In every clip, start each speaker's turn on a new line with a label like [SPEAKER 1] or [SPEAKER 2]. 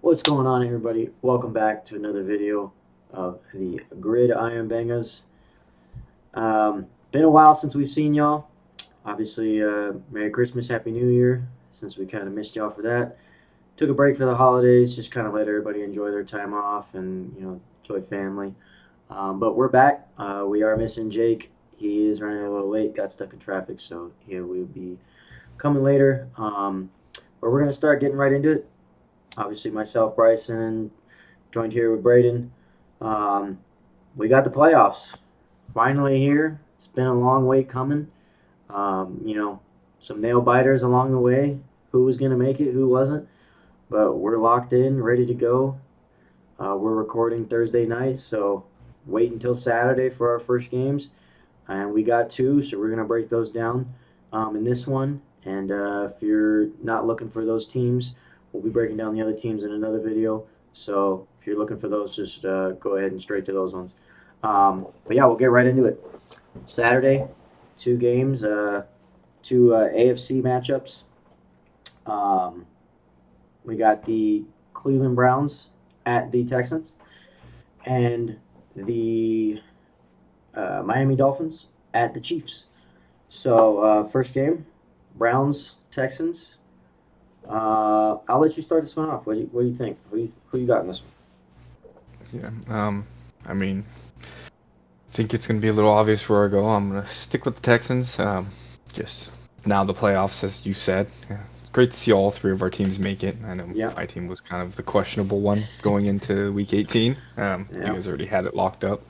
[SPEAKER 1] What's going on, everybody? Welcome back to another video of the Grid. I am Bangahz. Been a while since we've seen y'all. Obviously, Merry Christmas, Happy New Year, since we kind of missed y'all for that. Took a break for the holidays, just kind of let everybody enjoy their time off and, enjoy family. But we're back. We are missing Jake. He is running a little late, got stuck in traffic, so he will be coming later. But we're going to start getting right into it. Obviously, myself, Bryson, joined here with Braden. Um, we got the playoffs finally here. It's been a long wait coming. Some nail biters along the way. Who was going to make it, who wasn't. But we're locked in, ready to go. We're recording Thursday night, so wait until Saturday for our first games. And we got two, so we're going to break those down in this one. And if you're not looking for those teams, we'll be breaking down the other teams in another video. So if you're looking for those, just go ahead and straight to those ones. But yeah, we'll get right into it. Saturday, two games, two AFC matchups. Um, we got the Cleveland Browns at the Texans and the Miami Dolphins at the Chiefs. So first game, Browns Texans. I'll let you start this one off. What do you think? Who you got in this one?
[SPEAKER 2] Yeah. I mean, I think it's going to be a little obvious where I go. I'm going to stick with the Texans. Just now the playoffs, as you said. Yeah. Great to see all three of our teams make it. I know
[SPEAKER 1] Yeah,
[SPEAKER 2] my team was kind of the questionable one going into Week 18. You
[SPEAKER 1] yeah,
[SPEAKER 2] guys already had it locked up.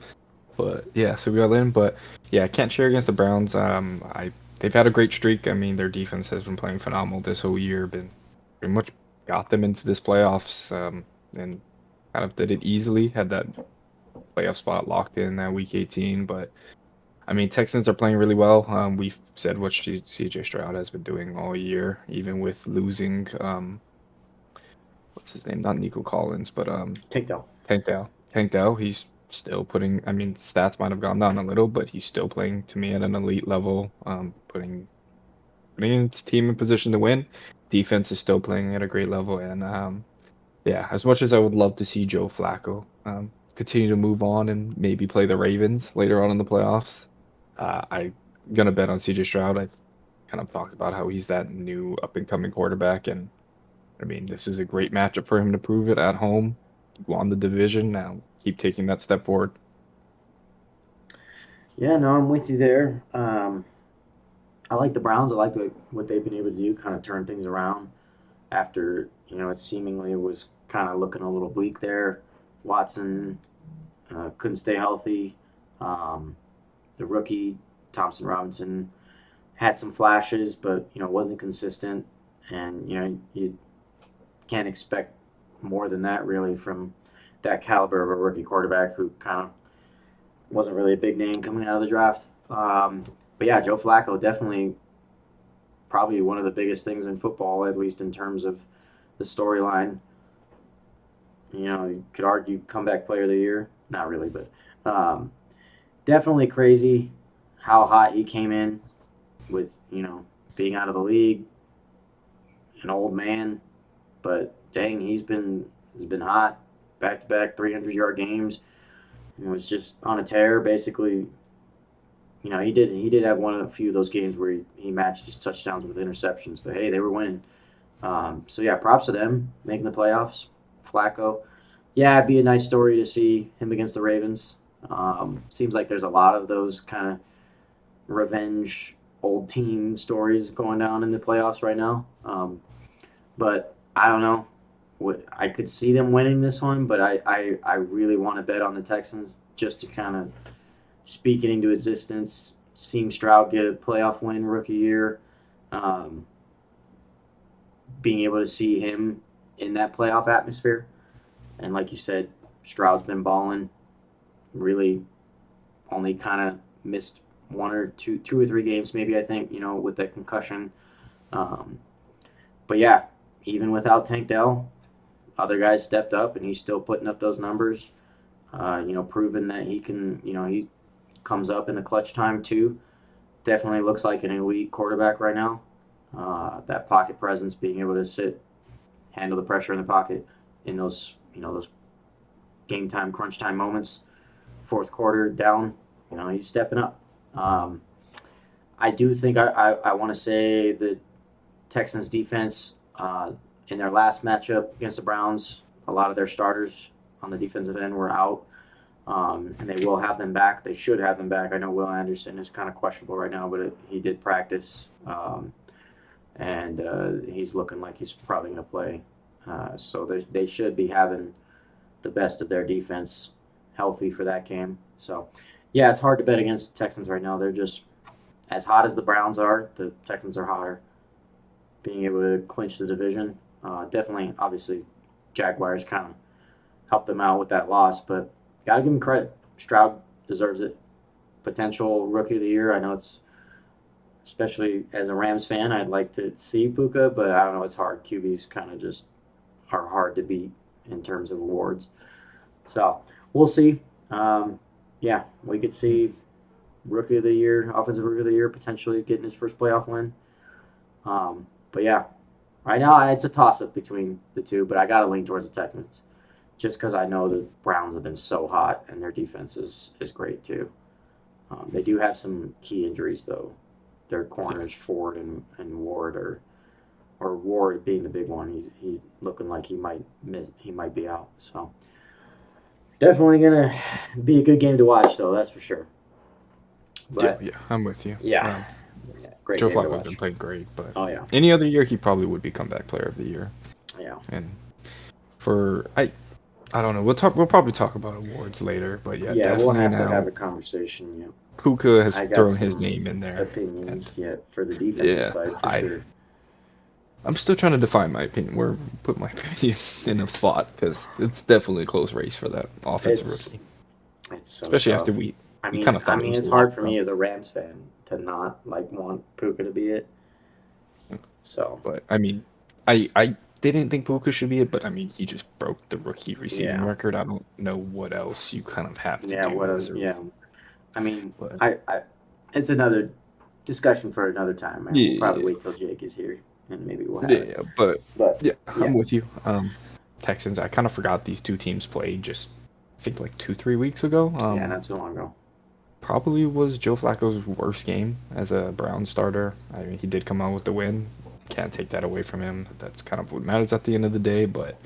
[SPEAKER 2] But yeah, so we got in. But yeah, I can't cheer against the Browns. They've had a great streak. I mean, their defense has been playing phenomenal this whole year. Been pretty much got them into this playoffs. And kind of did it easily. Had that playoff spot locked in week 18. But I mean, Texans are playing really well. We've said what CJ Stroud has been doing all year, even with losing what's his name? Not Nico Collins, but
[SPEAKER 1] take that.
[SPEAKER 2] Tank Dell. Tank Dell. He's still putting. I mean, stats might have gone down a little, but he's still playing to me at an elite level. Putting his team in position to win. Defense is still playing at a great level, and yeah, as much as I would love to see Joe Flacco continue to move on and maybe play the Ravens later on in the playoffs, I'm gonna bet on CJ Stroud. I kind of talked about how he's that new up and coming quarterback, and I mean this is a great matchup for him to prove it at home. He won the division. Now keep taking that step forward.
[SPEAKER 1] Yeah, no, I'm with you there. I like the Browns. I like what they've been able to do, kind of turn things around after it seemingly was kind of looking a little bleak there. Watson couldn't stay healthy. Um, the rookie Thompson Robinson had some flashes, but wasn't consistent, and you can't expect more than that really from that caliber of a rookie quarterback who kind of wasn't really a big name coming out of the draft. But yeah, Joe Flacco definitely probably one of the biggest things in football, at least in terms of the storyline. You could argue comeback player of the year. Not really, but um, definitely crazy how hot he came in with, being out of the league, an old man. But dang, he's been hot, back to back 300-yard games. And was just on a tear. Basically, he did have one of a few of those games where he matched his touchdowns with interceptions. But hey, they were winning. So yeah, props to them making the playoffs. Flacco, yeah, it'd be a nice story to see him against the Ravens. Seems like there's a lot of those kind of revenge old team stories going down in the playoffs right now. But I don't know. I could see them winning this one, but I really want to bet on the Texans just to kind of speak it into existence. Seeing Stroud get a playoff win rookie year, um, being able to see him in that playoff atmosphere, and like you said, Stroud's been balling. Really, only kind of missed one or two or three games, maybe I think with that concussion. Um, but yeah, even without Tank Dell, other guys stepped up, and he's still putting up those numbers. Proving that he can. He comes up in the clutch time too. Definitely looks like an elite quarterback right now. That pocket presence, being able to sit, handle the pressure in the pocket. in those game time, crunch time moments, fourth quarter down, he's stepping up. Um, I do think I want to say the Texans defense in their last matchup against the Browns, a lot of their starters on the defensive end were out. And they will have them back. They should have them back. I know Will Anderson is kind of questionable right now, but he did practice, and he's looking like he's probably going to play. So they should be having the best of their defense healthy for that game. So, yeah, it's hard to bet against the Texans right now. They're just as hot as the Browns are. The Texans are hotter. Being able to clinch the division, definitely, obviously, Jaguars kind of helped them out with that loss, but gotta give him credit. Stroud deserves it. Potential rookie of the year. I know it's, especially as a Rams fan, I'd like to see Puka, but I don't know. It's hard. QBs kind of just are hard to beat in terms of awards. So we'll see. Yeah, we could see rookie of the year, offensive rookie of the year, potentially getting his first playoff win. But yeah, right now it's a toss up between the two, but I gotta lean towards the Texans just because I know the Browns have been so hot and their defense is great too. They do have some key injuries though. Their corners Ford and Ward or Ward being the big one. He looking like he might be out. So definitely gonna be a good game to watch though. That's for sure. But
[SPEAKER 2] Yeah, I'm with you.
[SPEAKER 1] yeah, yeah, great
[SPEAKER 2] Joe
[SPEAKER 1] game to
[SPEAKER 2] Flacco's been
[SPEAKER 1] watch.
[SPEAKER 2] playing great, but
[SPEAKER 1] Oh yeah,
[SPEAKER 2] any other year he probably would be comeback player of the year.
[SPEAKER 1] yeah,
[SPEAKER 2] And for I don't know. We'll probably talk about awards later, but yeah,
[SPEAKER 1] yeah. We'll
[SPEAKER 2] definitely
[SPEAKER 1] have to have
[SPEAKER 2] now
[SPEAKER 1] a conversation. Yeah,
[SPEAKER 2] Puka has
[SPEAKER 1] I got
[SPEAKER 2] thrown his
[SPEAKER 1] some
[SPEAKER 2] name in there. And
[SPEAKER 1] opinions yet for the defensive
[SPEAKER 2] yeah,
[SPEAKER 1] side for
[SPEAKER 2] I
[SPEAKER 1] sure.
[SPEAKER 2] I'm still trying to define my opinion. Where put my opinion in a spot because it's definitely a close race for that offensive
[SPEAKER 1] It's
[SPEAKER 2] rookie,
[SPEAKER 1] it's so
[SPEAKER 2] especially after
[SPEAKER 1] tough.
[SPEAKER 2] we kind of
[SPEAKER 1] I
[SPEAKER 2] thought it
[SPEAKER 1] mean,
[SPEAKER 2] was
[SPEAKER 1] it's hard
[SPEAKER 2] locked
[SPEAKER 1] for me
[SPEAKER 2] up.
[SPEAKER 1] as a Rams fan to not like want Puka to be it. So
[SPEAKER 2] But I mean, I didn't think Puka should be it, but I mean, he just broke the rookie receiving
[SPEAKER 1] yeah,
[SPEAKER 2] record. I don't know what else you kind of have to
[SPEAKER 1] yeah.
[SPEAKER 2] do
[SPEAKER 1] What a
[SPEAKER 2] as a
[SPEAKER 1] yeah.
[SPEAKER 2] receiver.
[SPEAKER 1] I mean,
[SPEAKER 2] But
[SPEAKER 1] it's another discussion for another time, man. We'll probably
[SPEAKER 2] yeah,
[SPEAKER 1] wait till Jake is here and maybe we'll have it.
[SPEAKER 2] yeah, but
[SPEAKER 1] But
[SPEAKER 2] yeah, I'm
[SPEAKER 1] yeah,
[SPEAKER 2] with you. Texans. I kind of forgot these two teams played just I think like 2 3 weeks ago.
[SPEAKER 1] yeah, not too long ago.
[SPEAKER 2] Probably was Joe Flacco's worst game as a Brown starter. I mean, he did come out with the win. Can't take that away from him. That's kind of what matters at the end of the day. But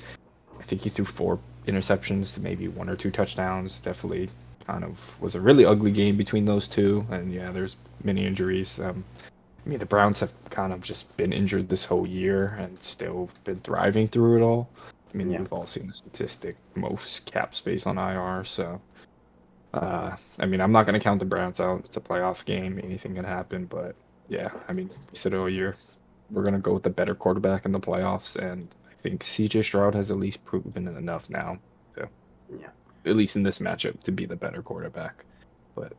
[SPEAKER 2] I think he threw 4 interceptions to maybe 1 or 2 touchdowns. Definitely kind of was a really ugly game between those two. And yeah, there's many injuries. I mean, the Browns have kind of just been injured this whole year and still been thriving through it all. I mean,
[SPEAKER 1] Yeah,
[SPEAKER 2] we've all seen the statistic, most cap space on IR. So, I mean, I'm not going to count the Browns out. It's a playoff game. Anything can happen. But yeah, I mean, we said all year we're going to go with the better quarterback in the playoffs. And I think CJ Stroud has at least proven enough now, to,
[SPEAKER 1] yeah,
[SPEAKER 2] at least in this matchup, to be the better quarterback. But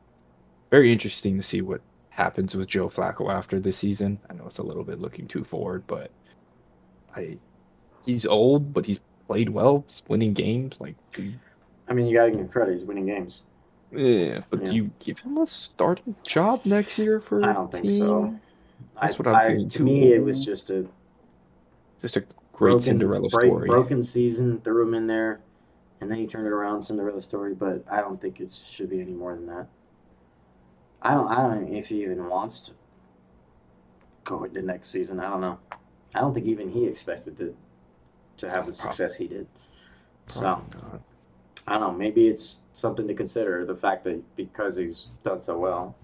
[SPEAKER 2] very interesting to see what happens with Joe Flacco after this season. I know it's a little bit looking too forward, but I he's old, but he's played well. He's winning games. Like,
[SPEAKER 1] I mean, you gotta give him credit. He's winning games.
[SPEAKER 2] yeah, but do
[SPEAKER 1] Yeah,
[SPEAKER 2] you give him a starting job next year for
[SPEAKER 1] I
[SPEAKER 2] a
[SPEAKER 1] don't think so.
[SPEAKER 2] team? That's what I'm thinking.
[SPEAKER 1] To
[SPEAKER 2] Too
[SPEAKER 1] me, it was
[SPEAKER 2] old.
[SPEAKER 1] just a
[SPEAKER 2] Just a great Cinderella story.
[SPEAKER 1] broken season. Threw him in there, and then he turned it around. Cinderella story, but I don't think it should be any more than that. I don't know if he even wants to go into next season. I don't know. I don't think even he expected to have the
[SPEAKER 2] Prob-
[SPEAKER 1] success he did. So
[SPEAKER 2] Probably not.
[SPEAKER 1] I don't know. Maybe it's something to consider. The fact that because he's done so well.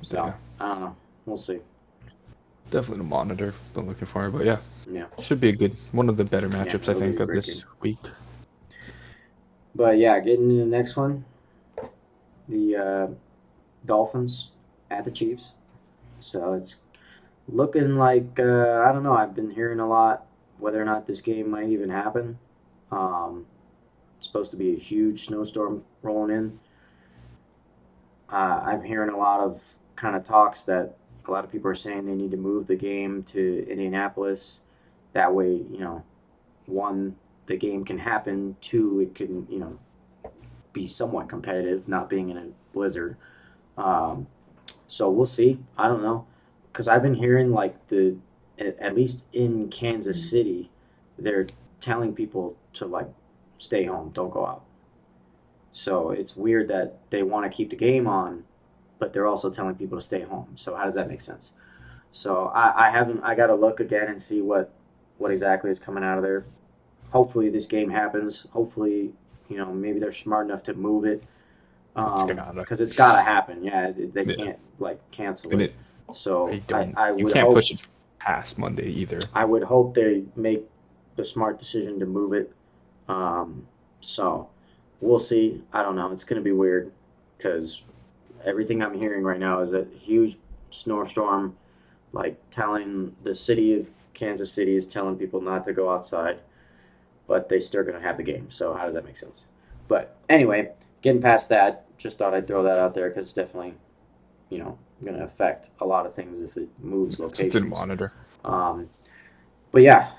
[SPEAKER 1] So
[SPEAKER 2] Yeah,
[SPEAKER 1] I don't know. We'll see.
[SPEAKER 2] definitely to monitor. Been looking for it, but yeah,
[SPEAKER 1] Yeah,
[SPEAKER 2] should be a good one of the better
[SPEAKER 1] yeah.
[SPEAKER 2] matchups I
[SPEAKER 1] It'll be a
[SPEAKER 2] think of
[SPEAKER 1] great game.
[SPEAKER 2] this week.
[SPEAKER 1] But yeah, getting into the next one, the Dolphins at the Chiefs. So it's looking like I don't know. I've been hearing a lot whether or not this game might even happen. Um, it's supposed to be a huge snowstorm rolling in. I'm hearing a lot of kind of talks that a lot of people are saying they need to move the game to Indianapolis. That way, one, the game can happen. Two, it can, be somewhat competitive, not being in a blizzard. Um, so we'll see. I don't know, because I've been hearing like at least in Kansas City, they're telling people to like stay home, don't go out. So it's weird that they want to keep the game on, but they're also telling people to stay home. So how does that make sense? So I haven't. I got to look again and see what exactly is coming out of there. Hopefully this game happens. Hopefully, maybe they're smart enough to move it,
[SPEAKER 2] It's gotta.
[SPEAKER 1] because it's got to happen. Yeah, they
[SPEAKER 2] Yeah.
[SPEAKER 1] can't like cancel
[SPEAKER 2] And
[SPEAKER 1] it.
[SPEAKER 2] it, I
[SPEAKER 1] So I,
[SPEAKER 2] don't.
[SPEAKER 1] I
[SPEAKER 2] You
[SPEAKER 1] would
[SPEAKER 2] can't
[SPEAKER 1] hope
[SPEAKER 2] push it past Monday either.
[SPEAKER 1] I would hope they make the smart decision to move it. So we'll see. I don't know. It's going to be weird because everything I'm hearing right now is a huge snowstorm, like telling the city of Kansas City is telling people not to go outside, but they still going to have the game. So how does that make sense? But anyway, getting past that, just thought I'd throw that out there because it's definitely, going to affect a lot of things if it moves
[SPEAKER 2] Something to
[SPEAKER 1] locations.
[SPEAKER 2] monitor.
[SPEAKER 1] Um, but yeah,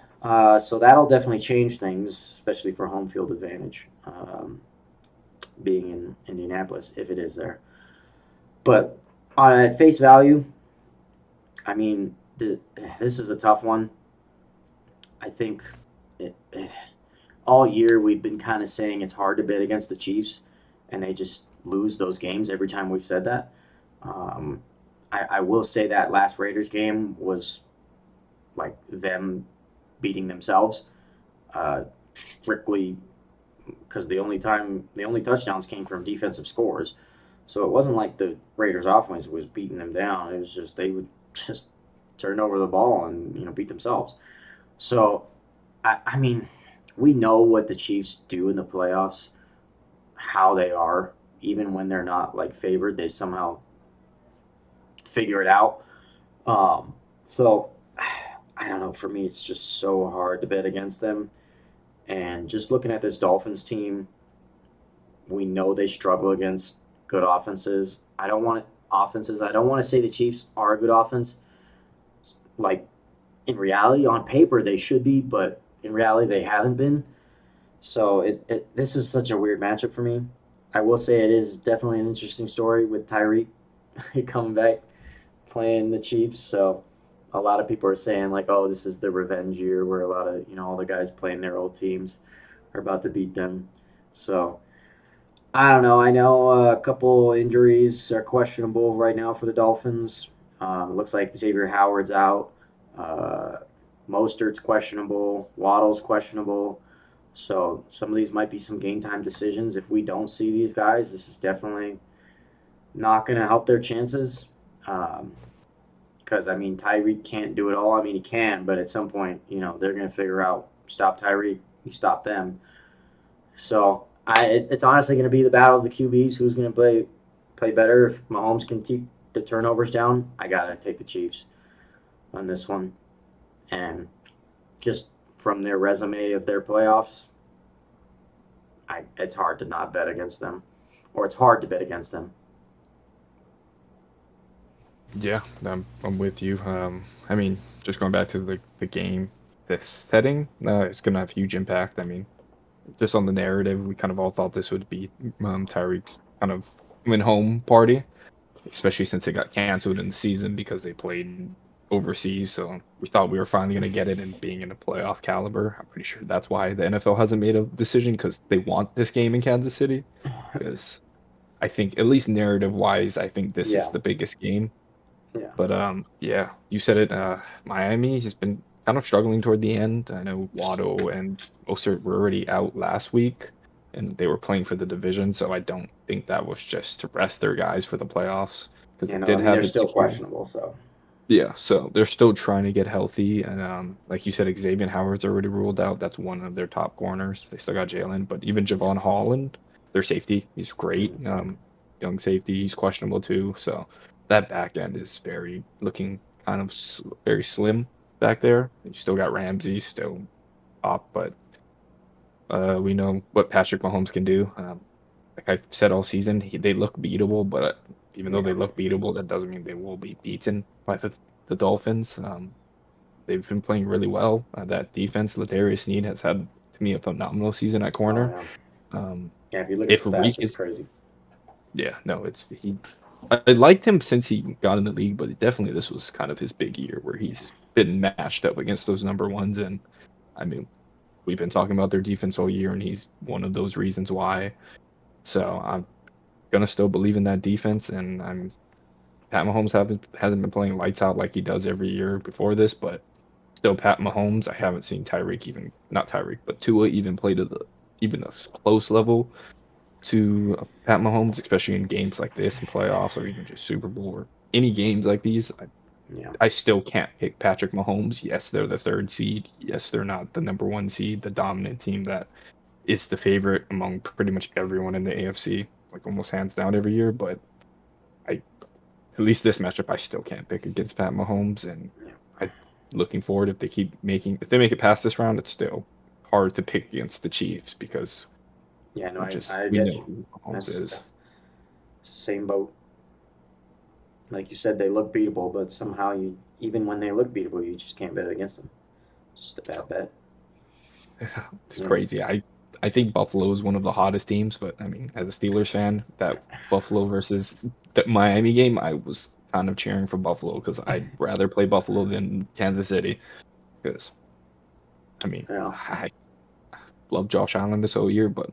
[SPEAKER 1] so that'll definitely change things, especially for home field advantage, being in Indianapolis if it is there. But at face value, I mean, this is a tough one. I think all year we've been kind of saying it's hard to bet against the Chiefs, and they just lose those games every time we've said that. Um, I will say that last Raiders game was like them beating themselves, strictly because the only touchdowns came from defensive scores. So it wasn't like the Raiders offense was beating them down. It was just they would just turn over the ball and beat themselves. So I mean, we know what the Chiefs do in the playoffs, how they are. Even when they're not like favored, they somehow figure it out. So I don't know. For me, it's just so hard to bet against them. And just looking at this Dolphins team, we know they struggle against good offenses. I don't want to say the Chiefs are a good offense. Like in reality, on paper they should be, but in reality they haven't been. So this is such a weird matchup for me. I will say it is definitely an interesting story with Tyreek coming back playing the Chiefs. So a lot of people are saying like, oh, this is the revenge year where a lot of all the guys playing their old teams are about to beat them. So I don't know. I know a couple injuries are questionable right now for the Dolphins. It looks like Xavier Howard's out. Uh, Mostert's questionable. Waddle's questionable. So some of these might be some game time decisions. If we don't see these guys, this is definitely not going to help their chances. Because I mean, Tyreek can't do it all. I mean, he can, but at some point, they're going to figure out stop Tyreek, you stop them. So it's honestly going to be the battle of the QBs. Who's going to play better? If Mahomes can keep the turnovers down, I gotta take the Chiefs on this one. And just from their resume of their playoffs, it's hard to not bet against them, or it's hard to bet against them.
[SPEAKER 2] Yeah, I'm with you. I mean, just going back to the game, the setting, it's gonna have huge impact. I mean, just on the narrative, we kind of all thought this would be Tyreek's kind of win home party, especially since it got canceled in the season because they played overseas. So we thought we were finally going to get it and being in a playoff caliber. I'm pretty sure that's why the NFL hasn't made a decision because they want this game in Kansas City. Because I think, at least narrative wise, I think this is
[SPEAKER 1] Yeah,
[SPEAKER 2] the biggest game.
[SPEAKER 1] yeah.
[SPEAKER 2] But yeah, you said it. Miami has been kind of struggling toward the end. I know Waddle and Mostert were already out last week, and they were playing for the division. So I don't think that was just to rest their guys for the playoffs because
[SPEAKER 1] You
[SPEAKER 2] they
[SPEAKER 1] know, I
[SPEAKER 2] did
[SPEAKER 1] mean, they're
[SPEAKER 2] have it
[SPEAKER 1] still
[SPEAKER 2] secured.
[SPEAKER 1] questionable. So
[SPEAKER 2] Yeah, so they're still trying to get healthy, and like you said, Xavier Howard's already ruled out. That's one of their top corners. They still got Jalen, but even Javon Holland, their safety, he's great. Young safety, he's questionable too. So that back end is very looking kind of very slim back there. You still got Ramsey still up, but we know what Patrick Mahomes can do. Like I've said all season, they look beatable, but even though
[SPEAKER 1] yeah,
[SPEAKER 2] they look beatable, that doesn't mean they will be beaten by the Dolphins. They've been playing really well. That defense, Ladarius Sneed has had to me a phenomenal season at
[SPEAKER 1] oh
[SPEAKER 2] corner.
[SPEAKER 1] yeah,
[SPEAKER 2] Um,
[SPEAKER 1] yeah. If you look at the
[SPEAKER 2] if
[SPEAKER 1] stats,
[SPEAKER 2] Reek
[SPEAKER 1] it's
[SPEAKER 2] is,
[SPEAKER 1] crazy.
[SPEAKER 2] yeah, no, it's he. I liked him since he got in the league, but definitely this was kind of his big year where he's been matched up against those number ones, and I mean. we've been talking about their defense all year, and he's one of those reasons why. So I'm gonna still believe in that defense, and Pat Mahomes hasn't been playing lights out like he does every year before this, but still Pat Mahomes. I haven't seen not Tyreek, but Tua even play to even a close level to Pat Mahomes, especially in games like this and playoffs or even just Super Bowl or any games like these.
[SPEAKER 1] Yeah.
[SPEAKER 2] I still can't pick Patrick Mahomes. Yes, they're the third seed. Yes, they're not the number one seed, the dominant team that is the favorite among pretty much everyone in the AFC, like almost hands down every year. But I, at least this matchup, I still can't pick against Pat Mahomes. And
[SPEAKER 1] Yeah.
[SPEAKER 2] I, looking forward, if they make it past this round, it's still hard to pick against the Chiefs because
[SPEAKER 1] Yeah, no, I
[SPEAKER 2] we
[SPEAKER 1] get
[SPEAKER 2] know
[SPEAKER 1] you.
[SPEAKER 2] who Mahomes
[SPEAKER 1] That's
[SPEAKER 2] is.
[SPEAKER 1] it's the same boat. Like you said, they look beatable, but somehow even when they look beatable, you just can't bet against them. It's just a bad bet.
[SPEAKER 2] It's
[SPEAKER 1] Yeah.
[SPEAKER 2] crazy. I think Buffalo is one of the hottest teams, but I mean, as a Steelers fan, that Buffalo versus the Miami game, I was kind of cheering for Buffalo because I'd rather play Buffalo than Kansas City. Because I mean,
[SPEAKER 1] Yeah.
[SPEAKER 2] I love Josh Allen this whole year, but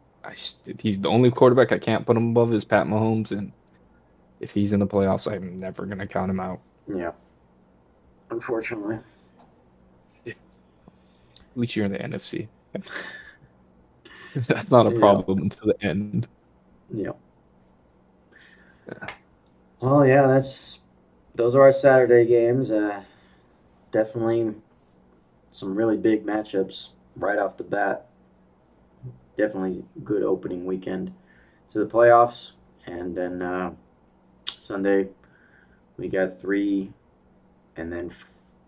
[SPEAKER 2] he's the only quarterback I can't put him above is Pat Mahomes, and if he's in the playoffs, I'm never gonna count him out.
[SPEAKER 1] Yeah. Unfortunately.
[SPEAKER 2] At least you're in the NFC. That's not a
[SPEAKER 1] Yeah.
[SPEAKER 2] problem until the end.
[SPEAKER 1] Yeah.
[SPEAKER 2] Yeah.
[SPEAKER 1] Well, yeah, those are our Saturday games. Definitely some really big matchups right off the bat. Definitely good opening weekend to the playoffs, and then Sunday we got three, and then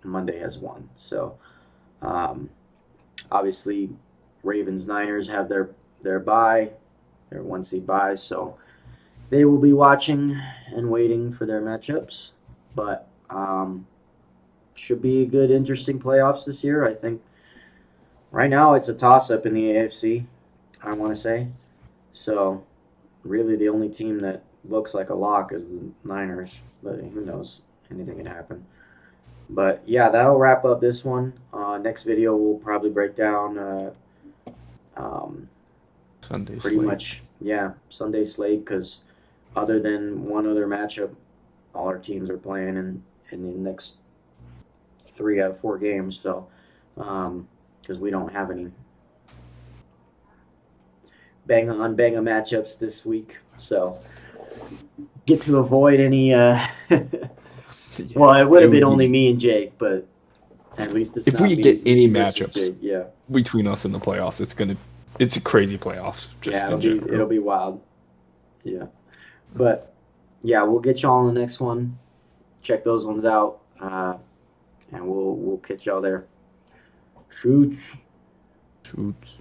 [SPEAKER 1] Monday has one. So um, obviously, Ravens Niners have their bye, their 1 seed bye, so they will be watching and waiting for their matchups. But should be a good, interesting playoffs this year. I think right now it's a toss up in the AFC. I want to say so. Really, the only team that looks like a lock is the Niners, but who knows? Anything can happen. But yeah, that'll wrap up this one. Next video, we'll probably break down um,
[SPEAKER 2] Sunday
[SPEAKER 1] pretty
[SPEAKER 2] slate.
[SPEAKER 1] much, yeah, Sunday slate because other than one other matchup, all our teams are playing in the next 3 out of 4 games. So, because we don't have any banger matchups this week, so get to avoid any. Well, it would have been only me and Jake, but at least it's
[SPEAKER 2] If
[SPEAKER 1] not
[SPEAKER 2] we
[SPEAKER 1] me
[SPEAKER 2] get any
[SPEAKER 1] versus
[SPEAKER 2] matchups
[SPEAKER 1] Jake. Yeah,
[SPEAKER 2] between us in the playoffs, it's a crazy playoffs just
[SPEAKER 1] yeah,
[SPEAKER 2] in general.
[SPEAKER 1] it'll be wild. Yeah, but yeah, we'll get y'all on the next one. Check those ones out, and we'll catch y'all there. Shoots.
[SPEAKER 2] Shoots.